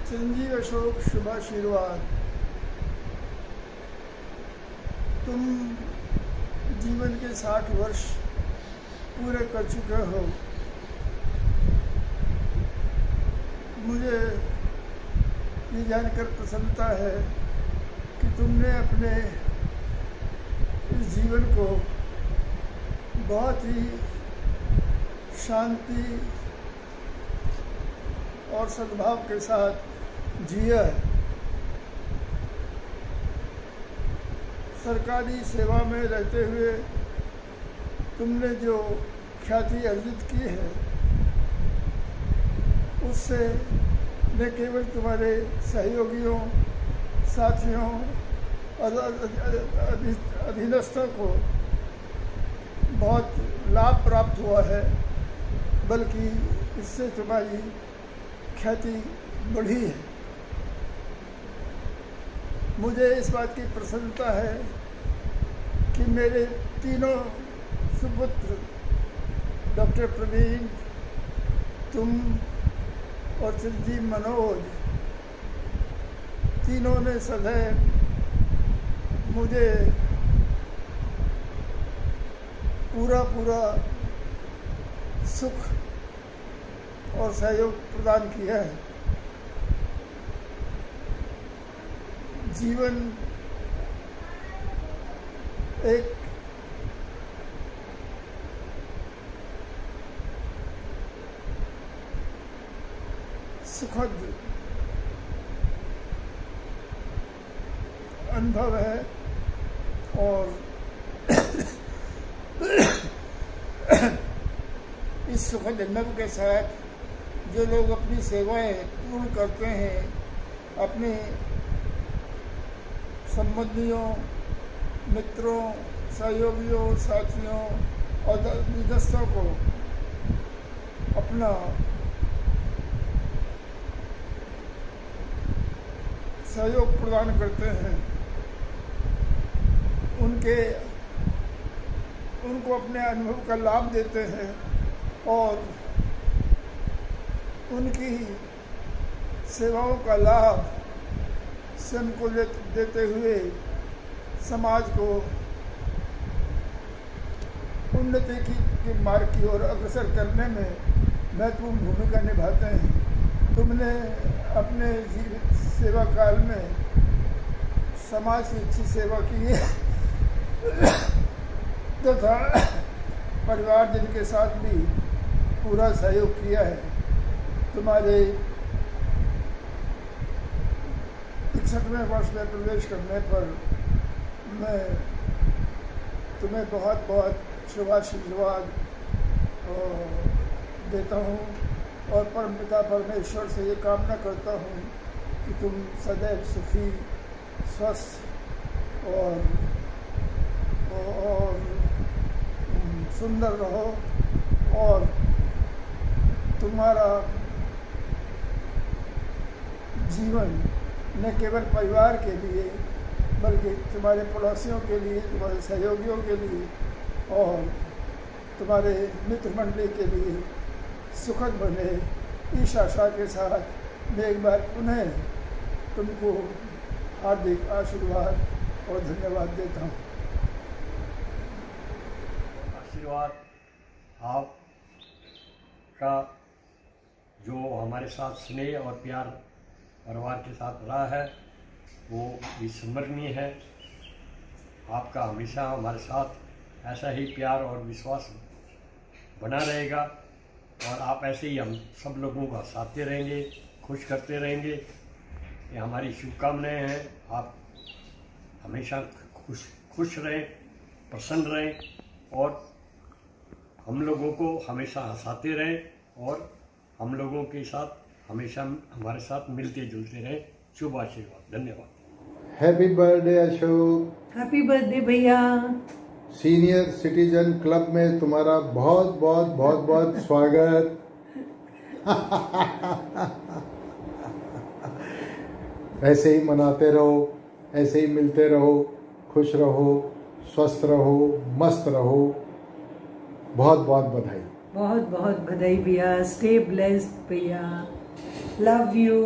चिरंजीव अशोक शुभ आशीर्वाद। तुम जीवन के 60 वर्ष पूरे कर चुके हो। मुझे ये जानकर प्रसन्नता है कि तुमने अपने इस जीवन को बहुत ही शांति और सद्भाव के साथ जिया है। सरकारी सेवा में रहते हुए तुमने जो ख्याति अर्जित की है, उससे न केवल तुम्हारे सहयोगियों, साथियों और अधीनस्थों को बहुत लाभ प्राप्त हुआ है, बल्कि इससे तुम्हारी ख्याति बढ़ी है। मुझे इस बात की प्रसन्नता है कि मेरे तीनों सुपुत्र डॉक्टर प्रवीण, तुम और चिरंजीव मनोज, तीनों ने सदैव मुझे पूरा सुख और सहयोग प्रदान किया है। जीवन एक सुखद अनुभव है और इस सुखद अनुभव के साथ जो लोग अपनी सेवाएं पूर्ण करते हैं, अपने संबंधियों, मित्रों, सहयोगियों, साथियों और निदस्तों को अपना सहयोग प्रदान करते हैं, उनको अपने अनुभव का लाभ देते हैं और उनकी सेवाओं का लाभ स्वयं को देते हुए समाज को उन्नति के मार्ग की ओर अग्रसर करने में महत्वपूर्ण भूमिका निभाते हैं। तुमने अपने जीवित सेवा काल में समाज की अच्छी सेवा की है तथा परिवारजन के साथ भी पूरा सहयोग किया है। तुम्हारे 61वें वर्ष में प्रवेश करने पर मैं तुम्हें बहुत बहुत शुभाशीर्वाद देता हूँ और परमपिता परमेश्वर से ये कामना करता हूँ कि तुम सदैव सुखी, स्वस्थ और सुंदर रहो और तुम्हारा जीवन न केवल परिवार के लिए बल्कि तुम्हारे पड़ोसियों के लिए, तुम्हारे सहयोगियों के लिए और तुम्हारे मित्र मंडली के लिए सुखद बने। इस आशा के साथ मैं एक बार पुनः तुमको हार्दिक आशीर्वाद और धन्यवाद देता हूँ। आशीर्वाद आपका जो हमारे साथ स्नेह और प्यार परिवार के साथ रहा है वो विस्मरणीय है। आपका हमेशा हमारे साथ ऐसा ही प्यार और विश्वास बना रहेगा और आप ऐसे ही हम सब लोगों का साथते रहेंगे, खुश करते रहेंगे। ये हमारी शुभकामनाएं हैं। आप हमेशा खुश रहें, प्रसन्न रहें और हम लोगों को हमेशा हंसाते रहें और हम लोगों के साथ हमेशा हमारे साथ मिलते जुलते रहें। शुभ आशीर्वाद। धन्यवाद। Happy birthday Ashok. Happy birthday भैया। सीनियर सिटीजन क्लब में तुम्हारा बहुत बहुत बहुत बहुत स्वागत। ऐसे ही मनाते रहो, ऐसे ही मिलते रहो, खुश रहो, स्वस्थ रहो, मस्त रहो। बहुत बहुत बधाई। बहुत बहुत बधाई भैया। स्टे ब्लेस्ड भैया। Love you.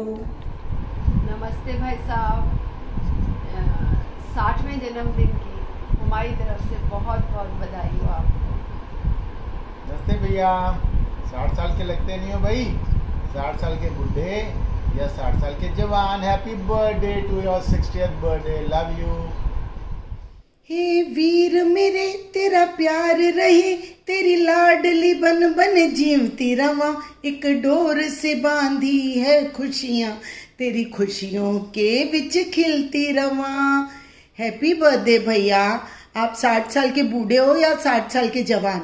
नमस्ते भाई साहब, 60वें जन्मदिन की हमारी तरफ से बहुत बहुत बधाई हो आपको। नमस्ते भैया। 60 साल के लगते नहीं हो भाई, 60 साल के बूढ़े या 60 साल के जवान। Happy birthday to your 60th birthday. Love you. हे वीर मेरे तेरा प्यार रहे, तेरी लाडली बन बन जीवती रवा। एक डोर से बांधी है खुशियाँ, तेरी खुशियों के बिच खिलती रवा। हैप्पी बर्थडे भैया। आप 60 साल के बूढ़े हो या 60 साल के जवान,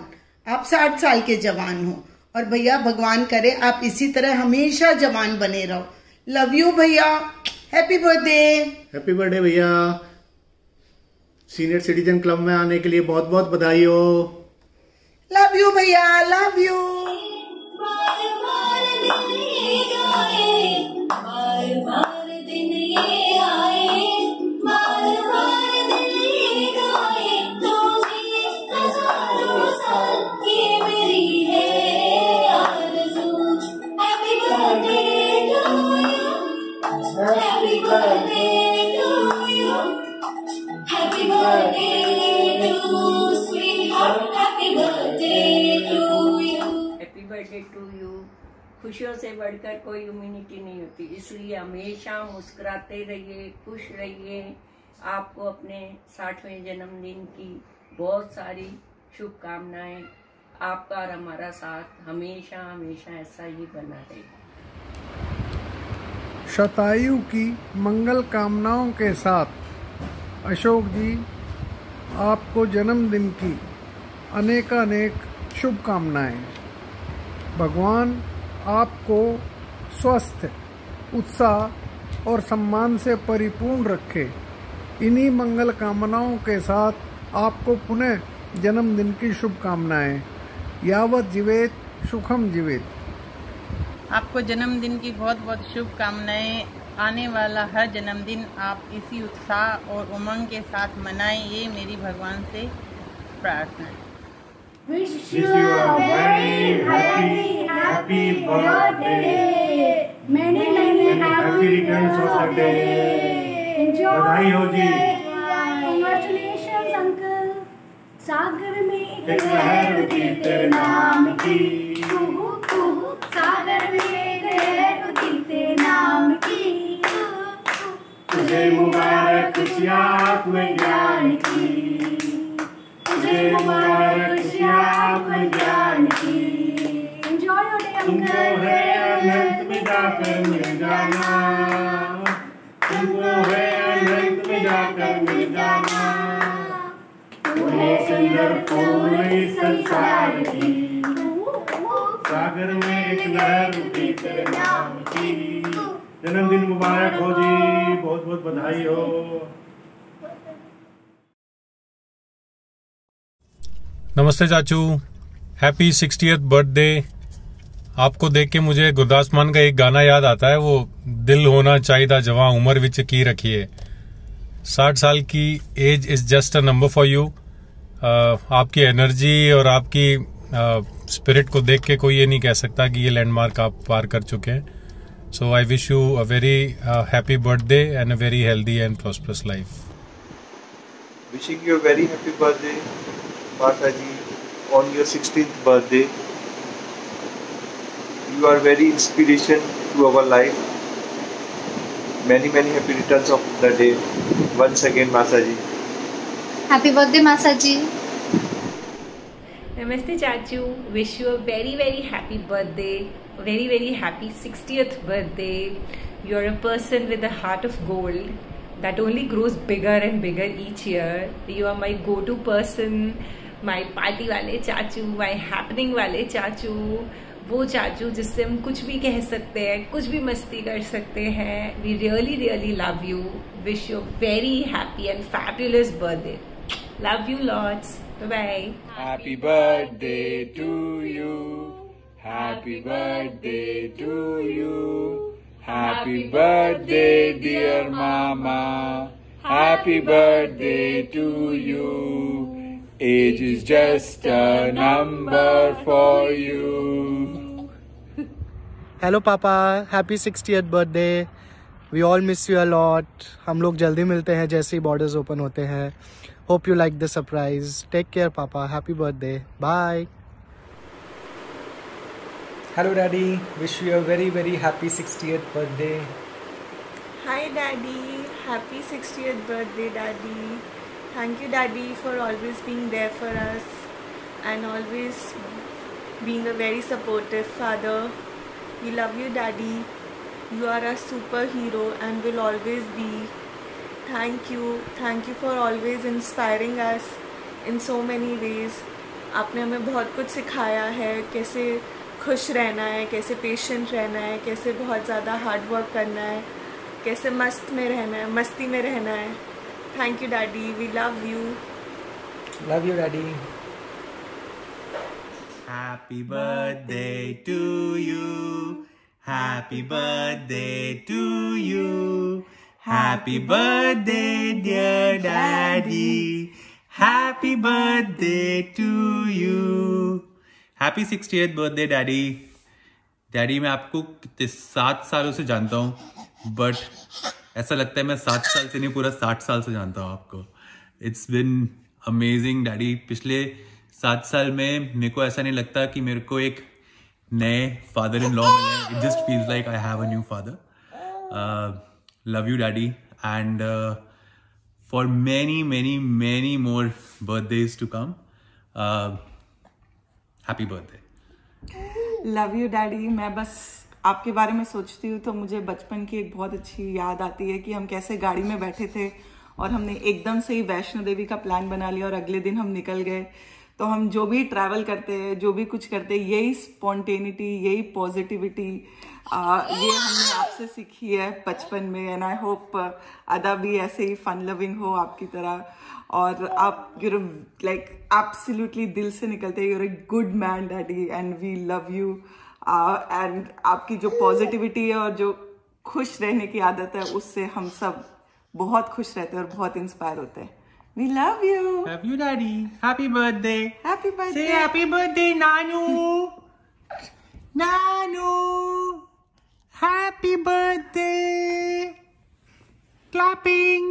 आप 60 साल के जवान हो। और भैया भगवान करे आप इसी तरह हमेशा जवान बने रहो। लव यू भैया। Happy birthday. हैप्पी बर्थडे भैया। सीनियर सिटीजन क्लब में आने के लिए बहुत बहुत बधाई हो। लव यू भैया। Love you. खुशियों से बढ़कर कोई इम्यूनिटी नहीं होती, इसलिए हमेशा मुस्कुराते रहिए, खुश रहिए। आपको अपने 60वें जन्मदिन की बहुत सारी शुभकामनाएं। आपका और हमारा साथ हमेशा हमेशा ऐसा ही बना रहे। शतायु की मंगल कामनाओं के साथ अशोक जी आपको जन्मदिन की अनेकानेक शुभकामनाएं। भगवान आपको स्वस्थ, उत्साह और सम्मान से परिपूर्ण रखे। इन्हीं मंगल कामनाओं के साथ आपको पुनः जन्मदिन की शुभकामनाएं। यावत जीवेत सुखम जीवेत। आपको जन्मदिन की बहुत बहुत शुभकामनाएं। आने वाला हर जन्मदिन आप इसी उत्साह और उमंग के साथ मनाएं, ये मेरी भगवान से प्रार्थना है। Wish you a very happy birthday. Many happy returns of the day. Enjoy. बधाई हो जी। Congratulations uncle. सागर में एक लहर उठी तेरे नाम की। सागर में एक लहर उठी तेरे नाम की। तुझे मुबारक खुशियाँ आत्मज्ञान की। तुझे मुबारक खुशियाँ आत्मज्ञान की। Enjoy your day uncle. तुमको है अनंत में जाकर मिल जाना। तुमको है अनंत में जाकर मिल जाना। तुम्हें सुंदर फूल इस संसार की। सागर में एक लहर उठी तेरे नाम की। जन्मदिन मुबारक हो जी। बहुत बहुत बधाई हो। नमस्ते चाचू। Happy 60th birthday. आपको देख के मुझे गुरदास मान का एक गाना याद आता है, वो दिल होना चाहिए जवां उम्र विच की रखिए। 60 साल की age is just a number for you. आपकी एनर्जी और आपकी स्पिरिट को देख के कोई ये नहीं कह सकता कि ये लैंडमार्क आप पार कर चुके हैं। So I wish you a very happy birthday and a very healthy and prosperous life. Wishing you a very happy birthday Mata ji on your 60th birthday. You are very inspiration to our life. Many happy returns of the day. Once again Mata ji. Happy birthday Mata ji. Namaste Chachu. Wish you a very happy birthday. Very happy 60th birthday. You are a person with a heart of gold that only grows bigger and bigger each year. You are my go-to person. My party वाले चाचू, माई happening वाले चाचू, वो चाचू जिससे हम कुछ भी कह सकते हैं, कुछ भी मस्ती कर सकते हैं। We really love you. Wish you very happy and fabulous birthday. Love you lots. Bye bye. Happy birthday to you. Happy birthday to you. Happy birthday dear मामा। Happy birthday to you. Age is just a number for you. Hello पापा, happy 60th birthday. We all miss you a lot. हम लोग जल्दी मिलते हैं जैसे ही borders open होते हैं. Hope you like the surprise. Take care पापा. Happy birthday. Bye. Hello daddy, wish you a very very happy 60th birthday. Hi Daddy, happy 60th birthday Daddy. Thank you Daddy for always being there for us and always being a very supportive father. We love you Daddy. You are a superhero and will always be. Thank you for always inspiring us in so many ways. आपने हमें बहुत कुछ सिखाया है, कैसे खुश रहना है, कैसे पेशेंट रहना है, कैसे बहुत ज़्यादा हार्ड वर्क करना है, कैसे मस्ती में रहना है. Thank you daddy. We love you. Love you daddy. Happy birthday to you. Happy birthday to you. Happy birthday dear daddy. Happy birthday to you. Happy 60th birthday daddy. Daddy मैं आपको 7 सालों से जानता हूँ, बट ऐसा लगता है मैं 7 साल से नहीं, पूरा 60 साल से जानता हूँ आपको. It's been amazing daddy. पिछले 7 साल में मेरे को ऐसा नहीं लगता कि मेरे को एक नए फादर इन लॉ मिले. It just feels like I have a new father. Love you daddy and for many many many more birthdays to come. Happy birthday. Love you daddy. मैं बस आपके बारे में सोचती हूँ तो मुझे बचपन की एक बहुत अच्छी याद आती है कि हम कैसे गाड़ी में बैठे थे और हमने एकदम से ही वैष्णो देवी का प्लान बना लिया और अगले दिन हम निकल गए. तो हम जो भी ट्रैवल करते हैं, जो भी कुछ करते हैं, यही स्पॉन्टेनिटी, यही पॉजिटिविटी ये हमने आपसे सीखी है बचपन में. एंड आई होप अदा भी ऐसे ही फन लविंग हो आपकी तरह. और आप लाइक एब्सोल्युटली दिल से निकलते हैं. You're a good man daddy and we love you. And आपकी जो पॉजिटिविटी है और जो खुश रहने की आदत है, उससे हम सब बहुत खुश रहते हैं और बहुत इंस्पायर होते हैं. We love you. Love you, Daddy. Happy birthday. Happy birthday. Say happy birthday, Nanu. Nanu. Happy birthday. Clapping.